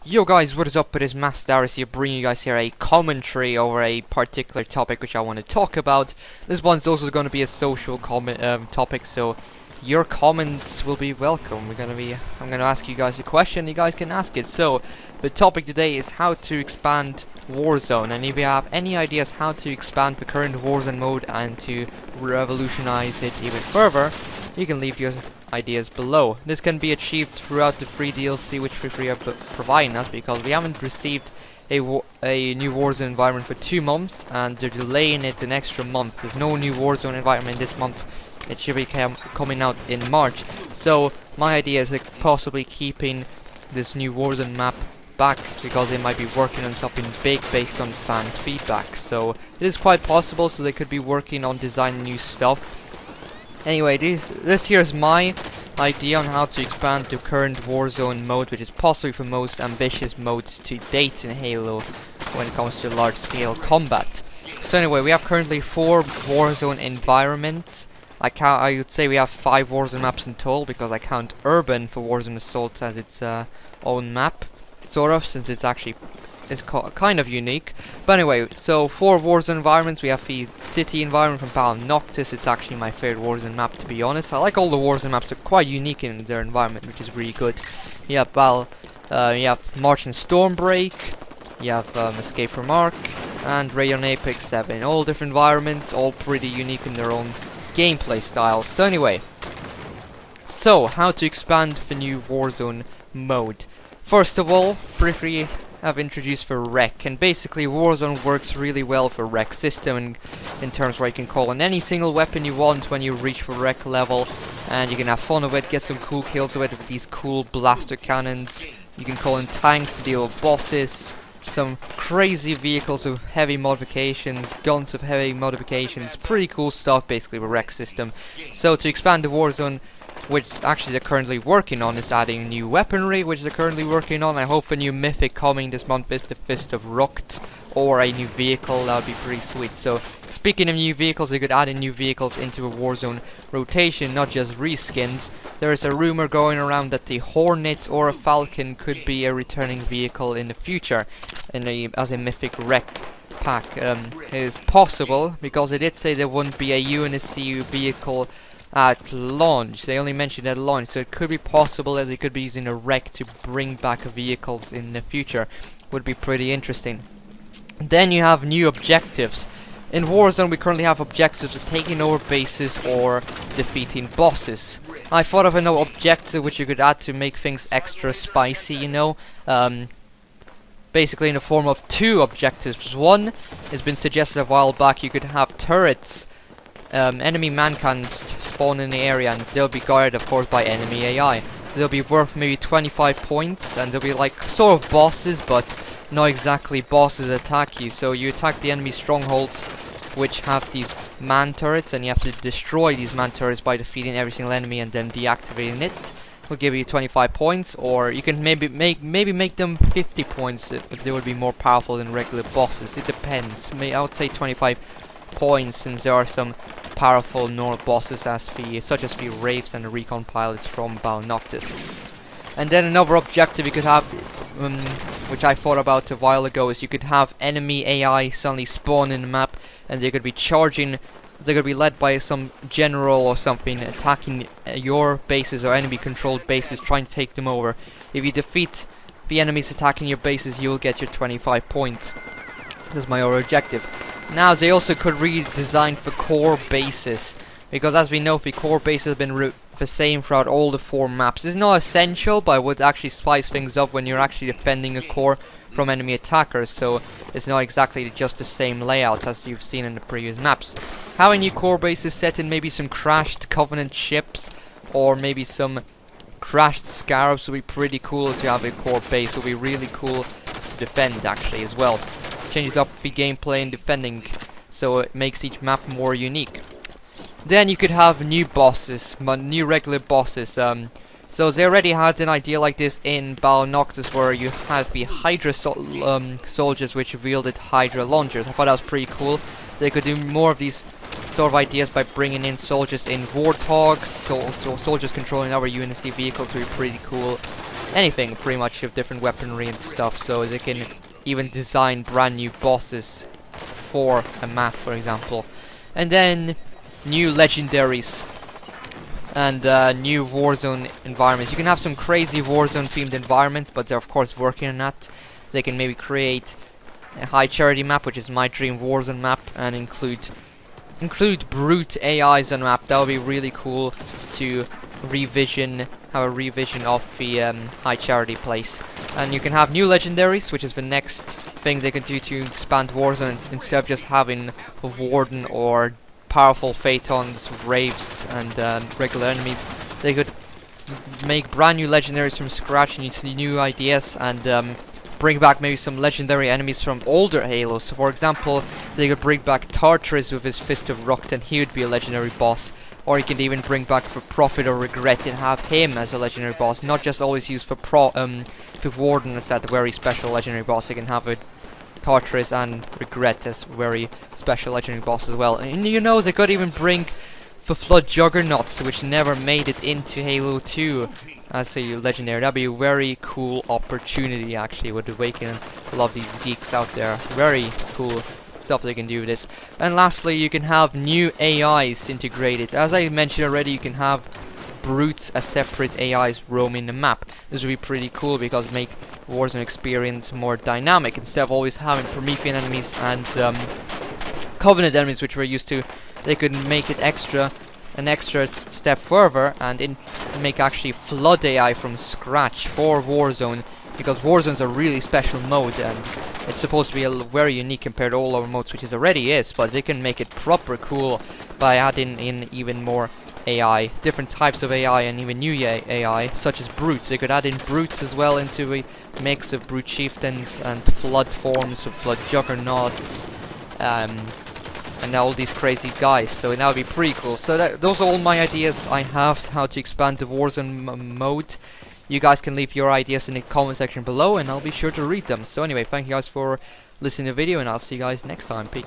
Yo guys, what is up? It is Master here, bringing you guys here a commentary over a particular topic which I want to talk about. This one's also going to be a social topic, so your comments will be welcome. I'm going to ask you guys a question, you guys can ask it. So, the topic today is how to expand Warzone, and if you have any ideas how to expand the current Warzone mode and to revolutionize it even further, you can leave your ideas below. This can be achieved throughout the free DLC which free are providing us, because we haven't received a new Warzone environment for 2 months, and they're delaying it an extra month. There's no new Warzone environment this month. It should be coming out in March. So my idea is like possibly keeping this new Warzone map back, because they might be working on something big based on fan feedback. So it is quite possible, so they could be working on designing new stuff. Anyway, this here is my idea on how to expand the current Warzone mode, which is possibly the most ambitious mode to date in Halo when it comes to large-scale combat. So anyway, we have currently 4 Warzone environments. I would say we have 5 Warzone maps in total, because I count Urban for Warzone Assault as its own map, sort of, since it's actually kind of unique. But anyway, so 4 Warzone environments. We have the city environment from Val Noctis. It's actually my favorite Warzone map, to be honest. I like all the Warzone maps, they're quite unique in their environment, which is really good. You have you have March and Stormbreak, you have Escape from Ark, and Raid on Apex 7. All different environments, all pretty unique in their own gameplay styles. So anyway, so how to expand the new Warzone mode. First of all, briefly have introduced the rec, and basically Warzone works really well for rec system, and in terms where you can call on any single weapon you want when you reach the rec level, and you can have fun with it, get some cool kills with it with these cool blaster cannons. You can call in tanks to deal with bosses, some crazy vehicles with heavy modifications, guns with heavy modifications, pretty cool stuff basically with rec system. So to expand the Warzone, which actually they're currently working on, is adding new weaponry, which they're currently working on. I hope a new mythic coming this month is the Fist of Rukt, or a new vehicle. That would be pretty sweet. So speaking of new vehicles, they could add in new vehicles into a Warzone rotation, not just reskins. There is a rumor going around that the Hornet or a Falcon could be a returning vehicle in the future, as a mythic rec pack. It is possible, because they did say there wouldn't be a UNSCU vehicle at launch. They only mentioned at launch, so it could be possible that they could be using a rec to bring back vehicles in the future. Would be pretty interesting. Then you have new objectives. In Warzone we currently have objectives of taking over bases or defeating bosses. I thought of an objective which you could add to make things extra spicy, you know. Basically in the form of 2 objectives. One has been suggested a while back. You could have turrets. Enemy mancans spawn in the area, and they'll be guarded of course by enemy AI. They'll be worth maybe 25 points, and they'll be like sort of bosses, but not exactly bosses attack you. So you attack the enemy strongholds which have these man turrets, and you have to destroy these man turrets by defeating every single enemy and then deactivating it. Will give you 25 points, or you can maybe make them 50 points if they would be more powerful than regular bosses. It depends. I would say 25 points, since there are some powerful normal bosses such as the Wraiths and the Recon Pilots from Val Noctis. And then another objective you could have, which I thought about a while ago, is you could have enemy AI suddenly spawn in the map, and they could be charging. They could be led by some general or something, attacking your bases or enemy controlled bases, trying to take them over. If you defeat the enemies attacking your bases, you'll get your 25 points. That's my other objective. Now they also could redesign the core bases, because as we know, the core bases have been the same throughout all the 4 maps. It's not essential, but it would actually spice things up when you're actually defending a core from enemy attackers, so it's not exactly just the same layout as you've seen in the previous maps. Having new core bases set in maybe some crashed Covenant ships, or maybe some crashed Scarabs would be pretty cool to have a core base. Would be really cool to defend actually as well. Changes up the gameplay and defending, so it makes each map more unique. Then you could have new bosses, new regular bosses. So they already had an idea like this in Val Noctis, where you have the Hydra soldiers which wielded Hydra launchers. I thought that was pretty cool. They could do more of these sort of ideas by bringing in soldiers in Warthogs, so soldiers controlling our UNSC vehicles would be pretty cool. anything pretty much of different weaponry and stuff, so they can even design brand new bosses for a map, for example. And then new legendaries and new Warzone environments. You can have some crazy Warzone themed environments, but they're of course working on that. They can maybe create a high charity map, which is my dream Warzone map, and include brute AIs on the map. That would be really cool to have a revision of the high charity place. And you can have new legendaries, which is the next thing they can do to expand Warzone, instead of just having a Warden or powerful Phaetons, Wraiths, and regular enemies. They could make brand new legendaries from scratch and use new ideas, and bring back maybe some legendary enemies from older Halos. So for example, they could bring back Tartarus with his Fist of Rucht, and he would be a legendary boss. Or you can even bring back for Prophet or Regret and have him as a legendary boss, not just always use for Warden as that very special legendary boss. You can have it Tartarus and Regret as very special legendary boss as well. And you know, they could even bring the Flood Juggernauts, which never made it into Halo 2 as a legendary. That'd be a very cool opportunity, actually, would awaken a lot of these geeks out there. Very cool stuff they can do with this. And lastly, you can have new AIs integrated. As I mentioned already, you can have brutes as separate AIs roaming the map. This would be pretty cool because it make Warzone experience more dynamic, instead of always having Promethean enemies and Covenant enemies, which we're used to. They could make it an extra step further and make actually Flood AI from scratch for Warzone, because Warzone's a really special mode and it's supposed to be very unique compared to all our modes, which it already is, but they can make it proper cool by adding in even more AI, different types of AI, and even new AI, such as brutes. They could add in brutes as well into a mix of brute chieftains and flood forms of flood juggernauts, and all these crazy guys. So that would be pretty cool. So those are all my ideas I have how to expand the Warzone mode. You guys can leave your ideas in the comment section below, and I'll be sure to read them. So anyway, thank you guys for listening to the video, and I'll see you guys next time. Peace.